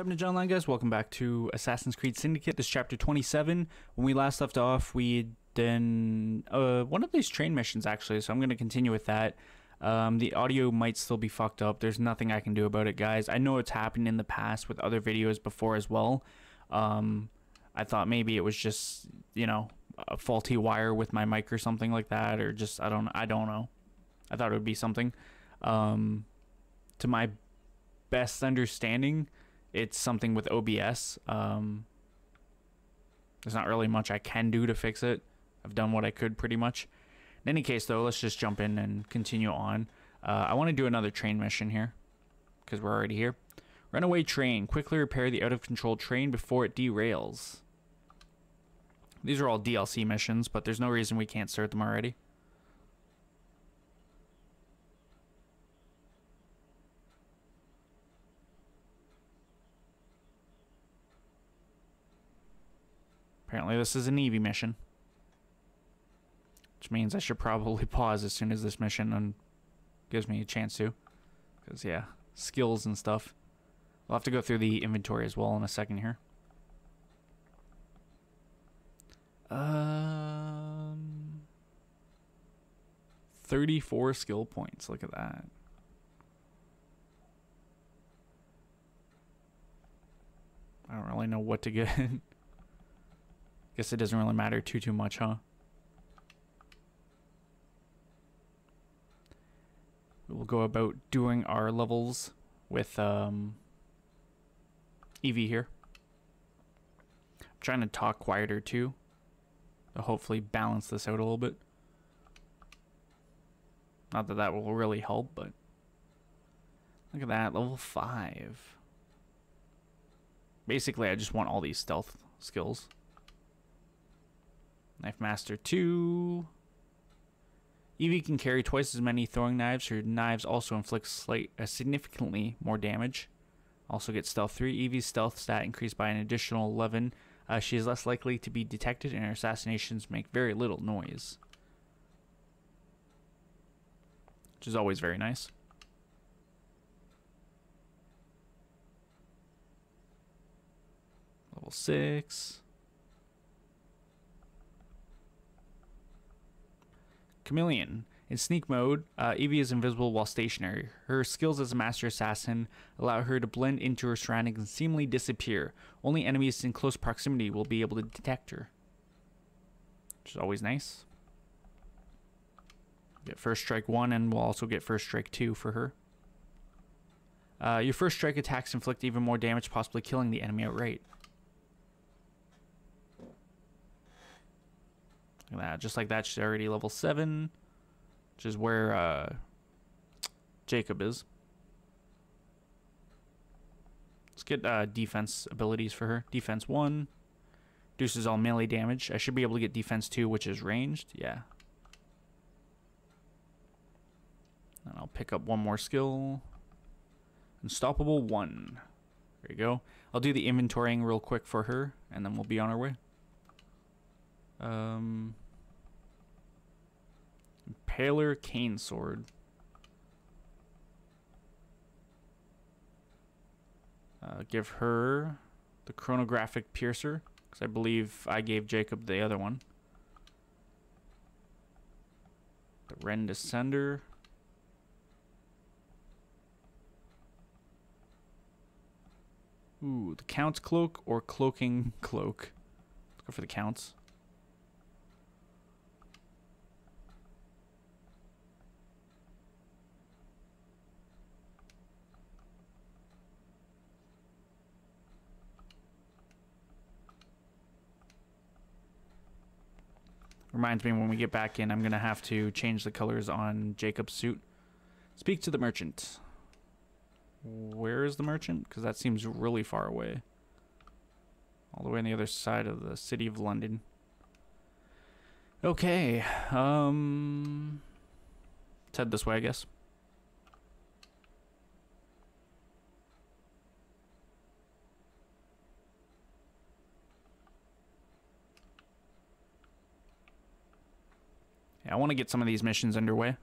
What's up, Ninja Online guys? Welcome back to Assassin's Creed Syndicate. This is chapter 27. When we last left off, we done one of these train missions actually, so I'm going to continue with that. The audio might still be fucked up. There's nothing I can do about it, guys. I know it's happened in the past with other videos before as well. I thought maybe it was just, you know, a faulty wire with my mic or something like that, or just I don't know. I thought it would be something. To my best understanding, it's something with OBS. There's not really much I can do to fix it. I've done what I could pretty much. In any case, though, let's just jump in and continue on. I want to do another train mission here, because we're already here. Runaway train. Quickly repair the out-of-control train before it derails. These are all DLC missions, but there's no reason we can't start them already. Apparently this is an Eevee mission, which means I should probably pause as soon as this mission gives me a chance to, because yeah, skills and stuff. We'll have to go through the inventory as well in a second here. 34 skill points, look at that. I don't really know what to get. Guess it doesn't really matter too much, huh? We'll go about doing our levels with Eevee here. I'm trying to talk quieter too, to hopefully balance this out a little bit. Not that that will really help, but look at that, level 5. Basically, I just want all these stealth skills. Knife Master 2. Eevee can carry twice as many throwing knives. Her knives also inflict significantly more damage. Also get Stealth 3. Eevee's stealth stat increased by an additional 11. She is less likely to be detected, and her assassinations make very little noise, which is always very nice. Level 6. Chameleon. In sneak mode, Eevee is invisible while stationary. Her skills as a master assassin allow her to blend into her surroundings and seemingly disappear. Only enemies in close proximity will be able to detect her, which is always nice. Get first strike 1, and we'll also get first strike 2 for her. Your first strike attacks inflict even more damage, possibly killing the enemy outright. Look at that. Just like that, she's already level 7, which is where Jacob is. Let's get defense abilities for her. Defense 1 reduces all melee damage. I should be able to get defense 2, which is ranged. Yeah. And I'll pick up one more skill. Unstoppable 1. There you go. I'll do the inventorying real quick for her, and then we'll be on our way. Impaler Cane Sword. Give her the Chronographic Piercer, because I believe I gave Jacob the other one. The Ren Descender. Ooh, the Count's Cloak or Cloaking Cloak. Let's go for the Count's. Reminds me when we get back in, I'm going to have to change the colors on Jacob's suit. Speak to the merchant. Where is the merchant? Because that seems really far away. All the way on the other side of the city of London. Okay. Let's head this way, I guess. I want to get some of these missions underway.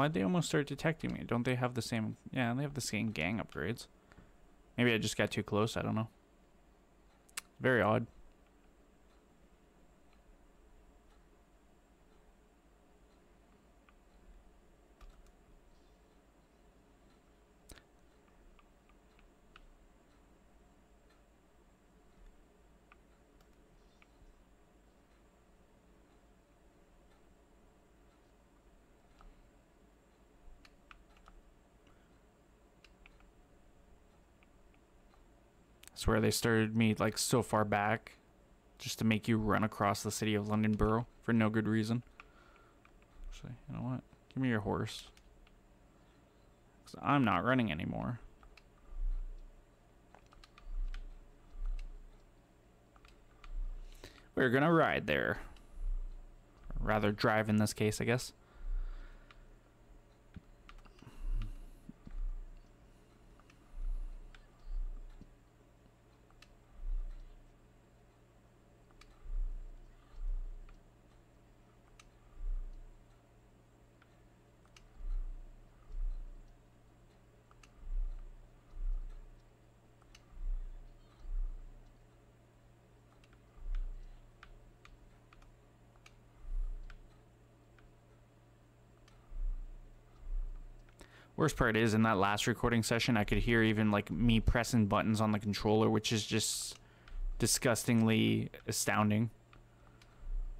Why'd they almost start detecting me? Don't they have the same... Yeah, they have the same gang upgrades. Maybe I just got too close. I don't know. Very odd. That's where they started me like so far back, just to make you run across the city of London Borough for no good reason. Actually, you know what? Give me your horse. 'Cause I'm not running anymore. We're gonna ride there. Or rather, drive in this case, I guess. Worst part is, in that last recording session, I could hear even like me pressing buttons on the controller, which is just disgustingly astounding.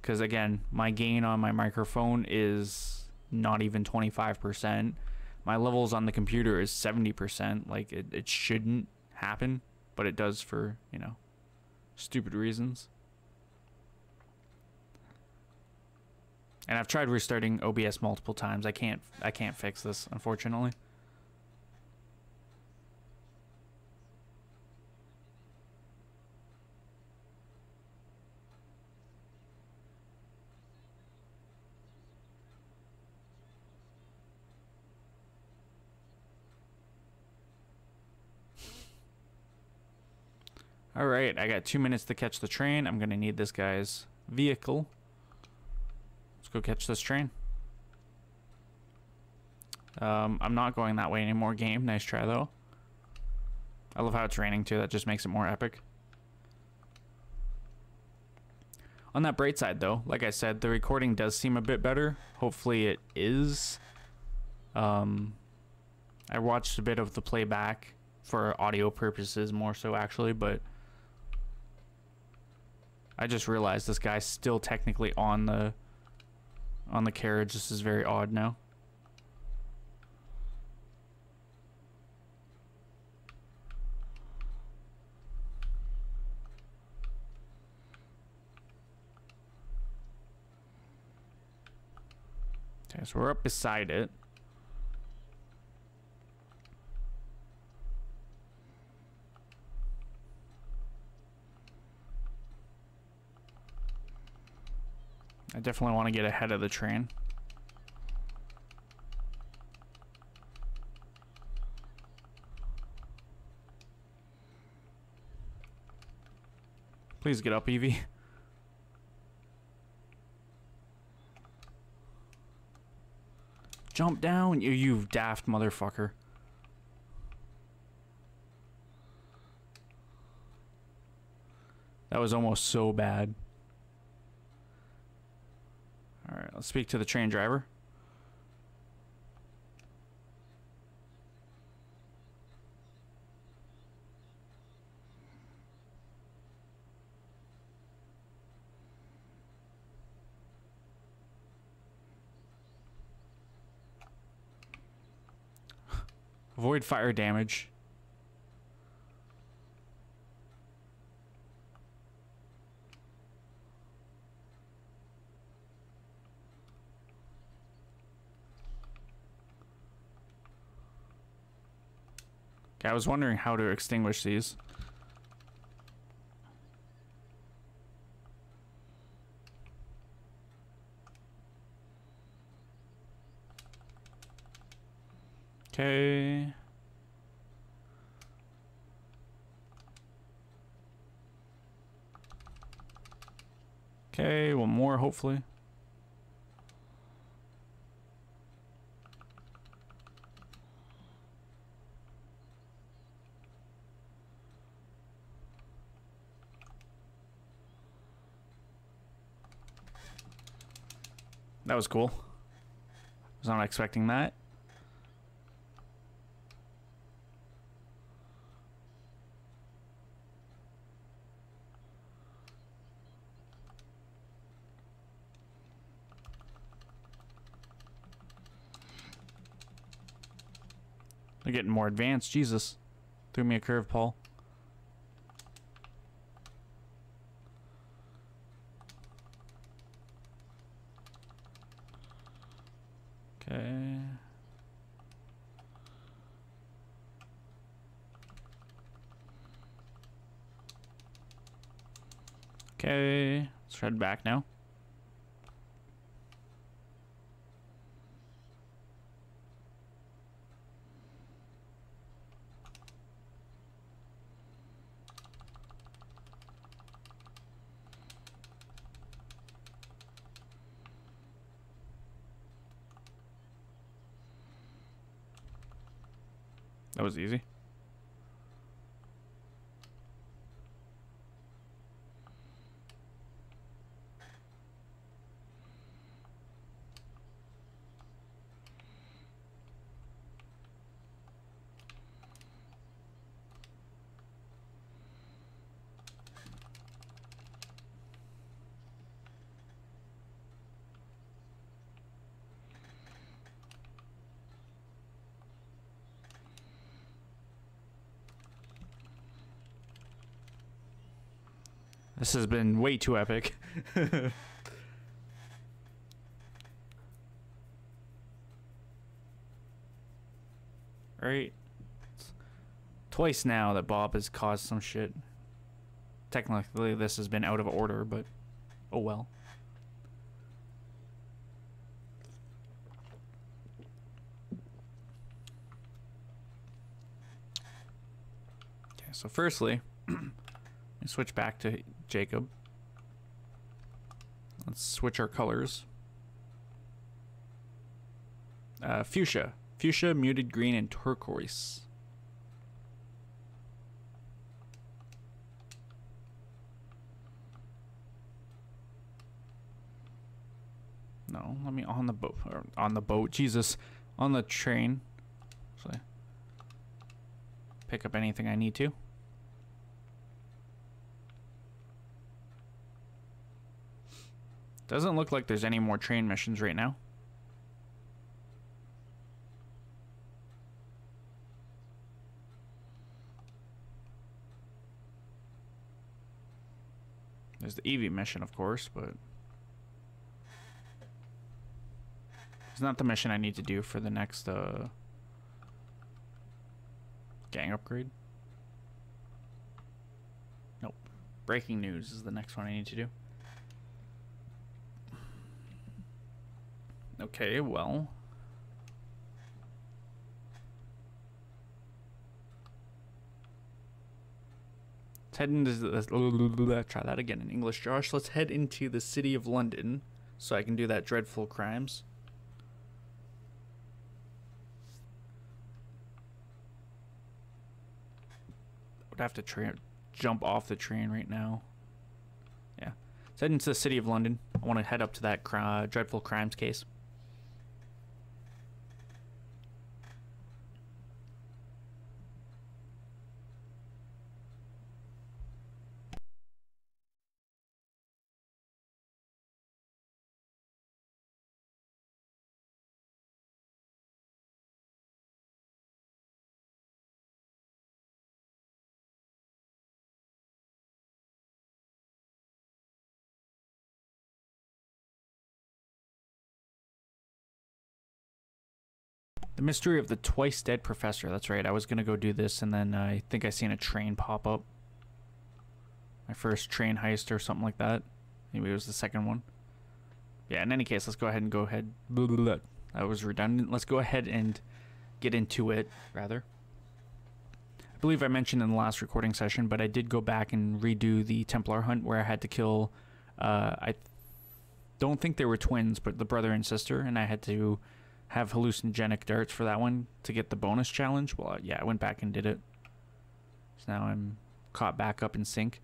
Because again, my gain on my microphone is not even 25%. My levels on the computer is 70%. Like, it shouldn't happen, but it does for, you know, stupid reasons. And I've tried restarting OBS multiple times. I can't fix this, unfortunately. All right, I got 2 minutes to catch the train. I'm gonna need this guy's vehicle. Let's go catch this train. I'm not going that way anymore, game. Nice try, though. I love how it's raining, too. That just makes it more epic. On that bright side, though, like I said, the recording does seem a bit better. Hopefully it is. I watched a bit of the playback for audio purposes more so, actually, but I just realized this guy's still technically on the carriage. This is very odd now. Okay, so we're up beside it. I definitely want to get ahead of the train. Please get up, Evie. Jump down, you daft motherfucker. That was almost so bad. Alright, let's speak to the train driver. Avoid fire damage. Okay, I was wondering how to extinguish these. Okay. Okay, one more, hopefully. That was cool. Was not expecting that. They're getting more advanced. Jesus. Threw me a curve, Paul. Okay. Okay. Let's head back now. That was easy. This has been way too epic. Right. Twice now that Bob has caused some shit. Technically, this has been out of order, but oh well. Okay, so firstly, switch back to Jacob. Let's switch our colors. Fuchsia. Fuchsia, muted green, and turquoise. No, let me on the boat. Or on the boat, Jesus. On the train. So pick up anything I need to. Doesn't look like there's any more train missions right now. There's the Eevee mission, of course, but it's not the mission I need to do for the next gang upgrade. Nope. Breaking news is the next one I need to do. Okay, well. Let's head into this. Try that again in English, Josh. Let's head into the city of London so I can do that dreadful crimes. Would have to jump off the train right now. Yeah. Let's head into the city of London. I want to head up to that dreadful crimes case. The mystery of the twice dead professor. That's right. I was going to go do this, and then I think I seen a train pop up. My first train heist or something like that. Maybe it was the second one. Yeah, in any case, let's go ahead and That was redundant. Let's go ahead and get into it, rather. I believe I mentioned in the last recording session, but I did go back and redo the Templar hunt where I had to kill... I don't think they were twins, but the brother and sister, and I had to have hallucinogenic darts for that one to get the bonus challenge. Well, yeah, I went back and did it. So now I'm caught back up in sync.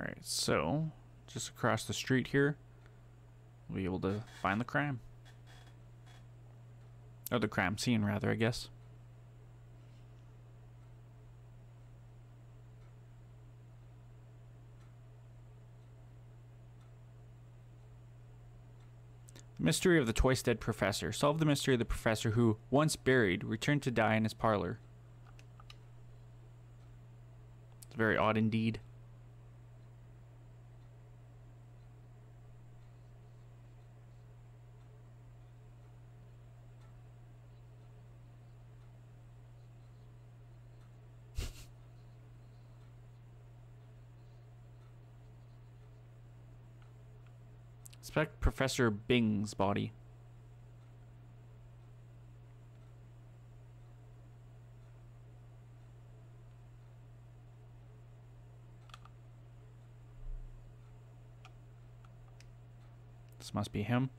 Alright, so just across the street here, we'll be able to find the crime. Or the crime scene, rather, I guess. Mystery of the twice dead professor. Solve the mystery of the professor who, once buried, returned to die in his parlor. It's very odd indeed. Inspect Professor Bing's body. This must be him.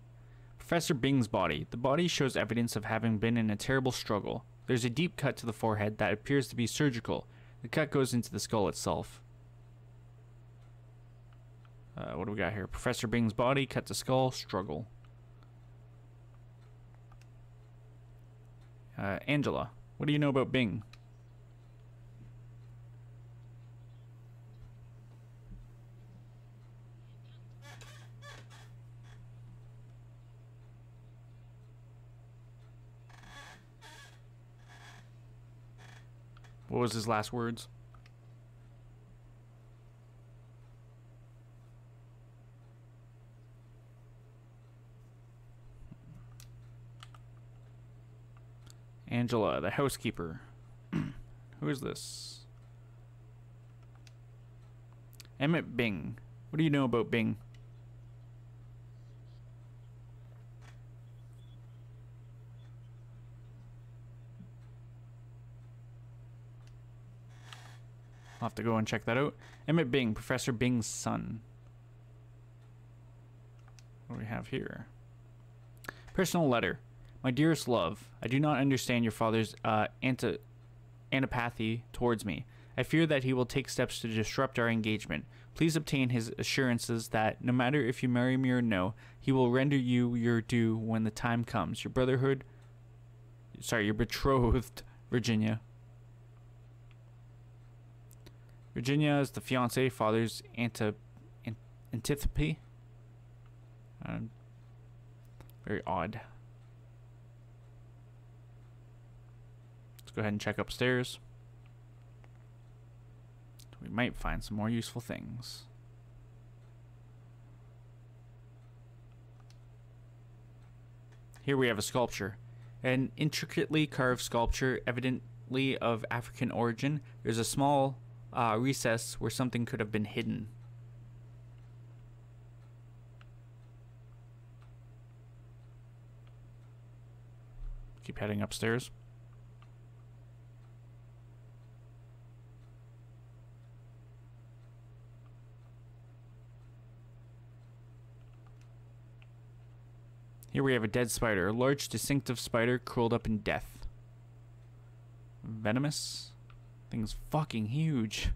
Professor Bing's body. The body shows evidence of having been in a terrible struggle. There's a deep cut to the forehead that appears to be surgical. The cut goes into the skull itself. What do we got here? Professor Bing's body, cut to skull, struggle. Angela, what do you know about Bing? What was his last words? Angela, the housekeeper. Who is this? Emmett Bing. What do you know about Bing? I'll have to go and check that out. Emmett Bing, Professor Bing's son. What do we have here? Personal letter. My dearest love, I do not understand your father's antipathy towards me. I fear that he will take steps to disrupt our engagement. Please obtain his assurances that, no matter if you marry me or no, he will render you your due when the time comes. Your betrothed, Virginia. Virginia is the fiance, father's antipathy. Very odd. Go ahead and check upstairs. We might find some more useful things. Here we have a sculpture. An intricately carved sculpture, evidently of African origin. There's a small recess where something could have been hidden. Keep heading upstairs. Here we have a dead spider, a large distinctive spider curled up in death. Venomous? Thing's fucking huge.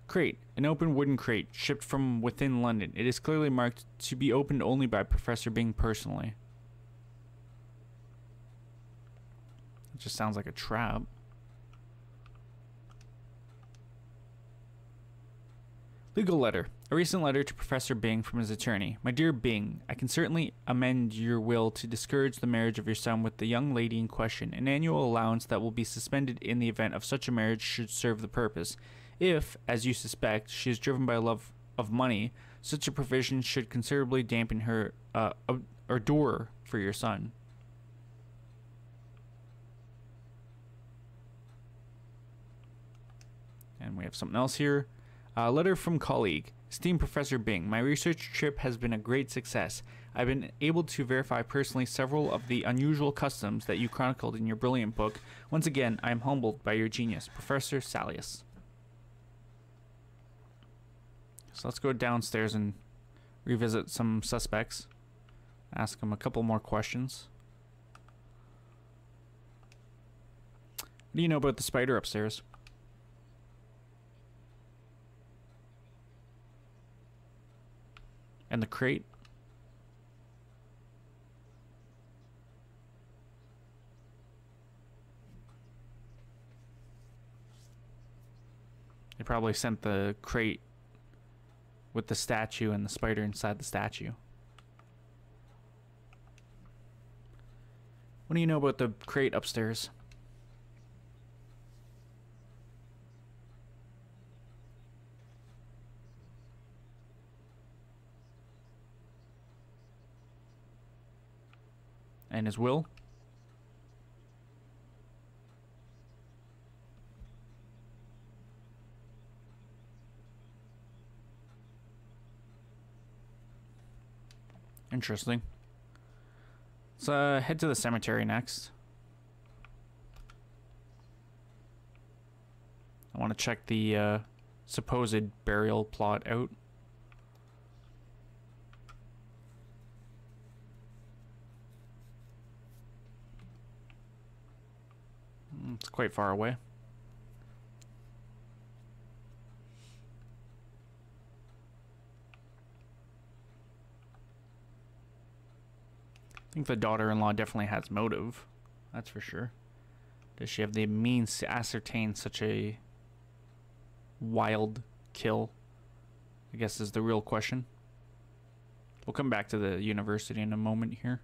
Crate. An open wooden crate, shipped from within London. It is clearly marked to be opened only by Professor Bing personally. It just sounds like a trap. Legal letter. A recent letter to Professor Bing from his attorney. My dear Bing, I can certainly amend your will to discourage the marriage of your son with the young lady in question. An annual allowance that will be suspended in the event of such a marriage should serve the purpose. If, as you suspect, she is driven by a love of money, such a provision should considerably dampen her ardor for your son. And we have something else here. A letter from colleague. Esteemed Professor Bing, my research trip has been a great success. I've been able to verify personally several of the unusual customs that you chronicled in your brilliant book. Once again, I am humbled by your genius. Professor Salius. So let's go downstairs and revisit some suspects. Ask them a couple more questions. What do you know about the spider upstairs? And the crate. They probably sent the crate with the statue and the spider inside the statue. What do you know about the crate upstairs? And his will? Interesting. Let's head to the cemetery next. I want to check the supposed burial plot out. It's quite far away. I think the daughter-in-law definitely has motive. That's for sure. Does she have the means to ascertain such a wild kill? I guess is the real question. We'll come back to the university in a moment here.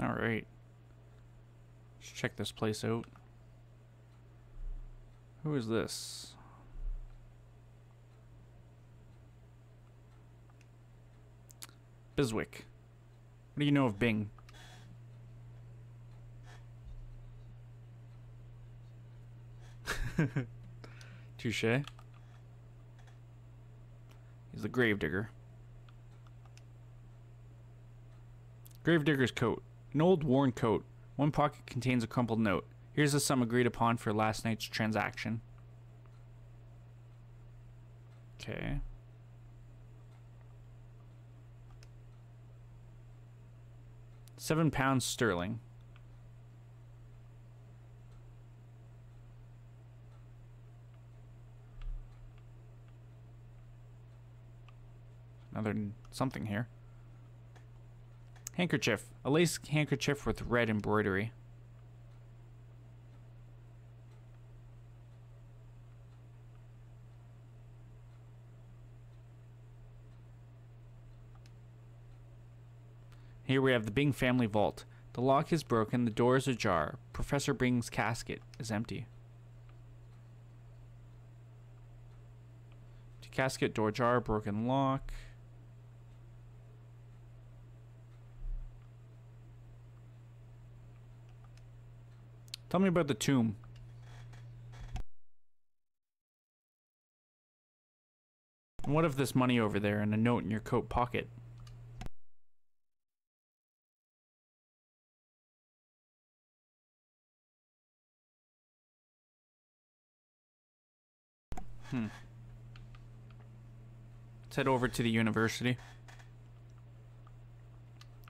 Alright. Let's check this place out. Who is this? Biswick. What do you know of Bing? Touche. He's the gravedigger. Gravedigger's coat. An old worn coat. One pocket contains a crumpled note. Here's the sum agreed upon for last night's transaction. Okay. £7 sterling. Another something here. Handkerchief. A lace handkerchief with red embroidery. Here we have the Bing family vault. The lock is broken, the door is ajar. Professor Bing's casket is empty. Empty casket, door ajar, broken lock. Tell me about the tomb. And what of this money over there and a note in your coat pocket? Let's head over to the university.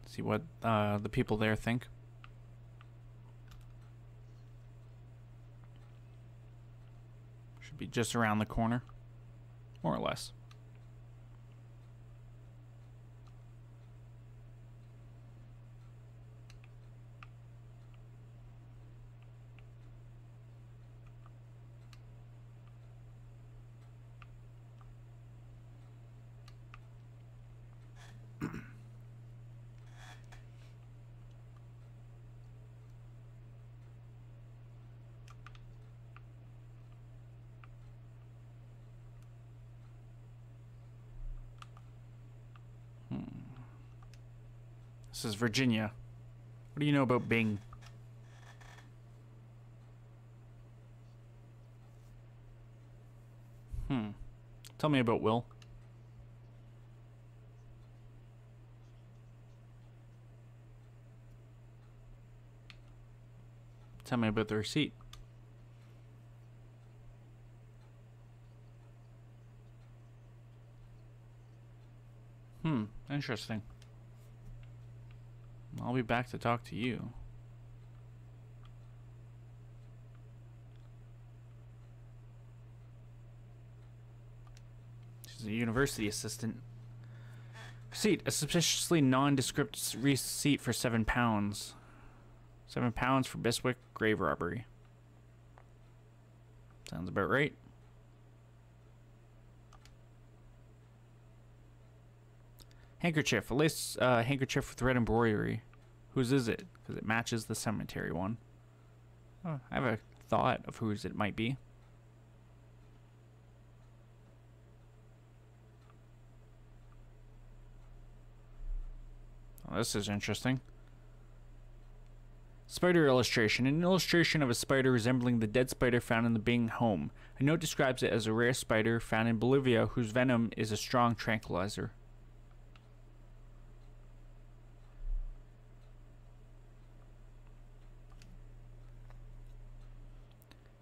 See what the people there think. Should be just around the corner, more or less. This is Virginia. What do you know about Bing? Tell me about Will. Tell me about the receipt. Interesting. I'll be back to talk to you. She's a university assistant. Receipt. A suspiciously nondescript receipt for £7. £7 for Biswick grave robbery. Sounds about right. Handkerchief. A lace handkerchief with red embroidery. Whose is it? Because it matches the cemetery one. Oh, I have a thought of whose it might be. Oh, this is interesting. Spider illustration. An illustration of a spider resembling the dead spider found in the Bing home. A note describes it as a rare spider found in Bolivia whose venom is a strong tranquilizer.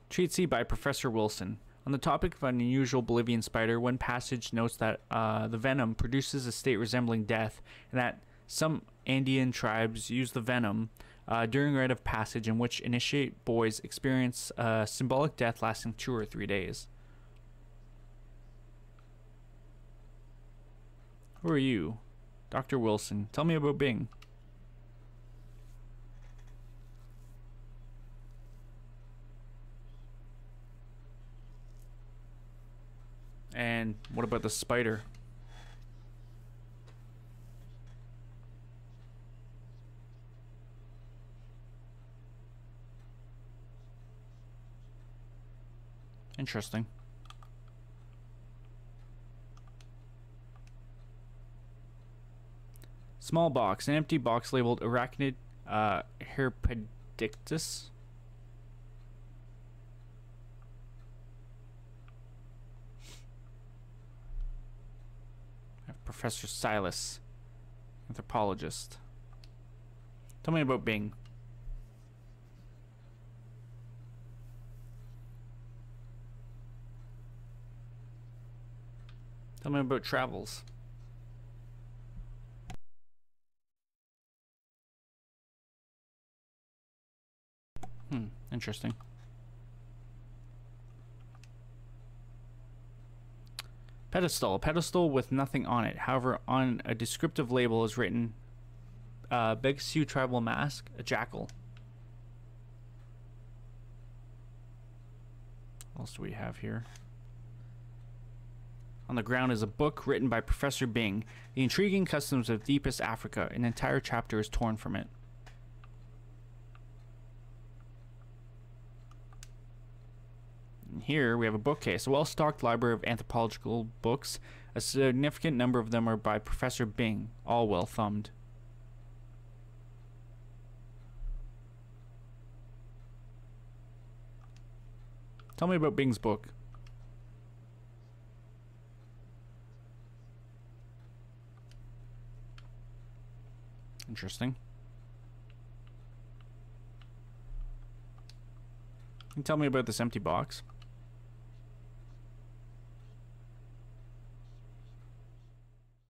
Treatise by Professor Wilson. On the topic of an unusual Bolivian spider, one passage notes that the venom produces a state resembling death, and that some Andean tribes use the venom during a rite of passage in which initiate boys experience symbolic death lasting 2 or 3 days. Who are you? Dr. Wilson. Tell me about Bing. And what about the spider? Interesting. Small box. An empty box labeled Arachnid herpedictus. Professor Silas, anthropologist. Tell me about Bing. Tell me about travels. Interesting. Pedestal. A pedestal with nothing on it. However, on a descriptive label is written Big Sioux tribal mask, a jackal. What else do we have here? On the ground is a book written by Professor Bing, The Intriguing Customs of Deepest Africa. An entire chapter is torn from it. Here we have a bookcase, a well-stocked library of anthropological books. A significant number of them are by Professor Bing, all well thumbed. Tell me about Bing's book. Interesting. Can you tell me about this empty box?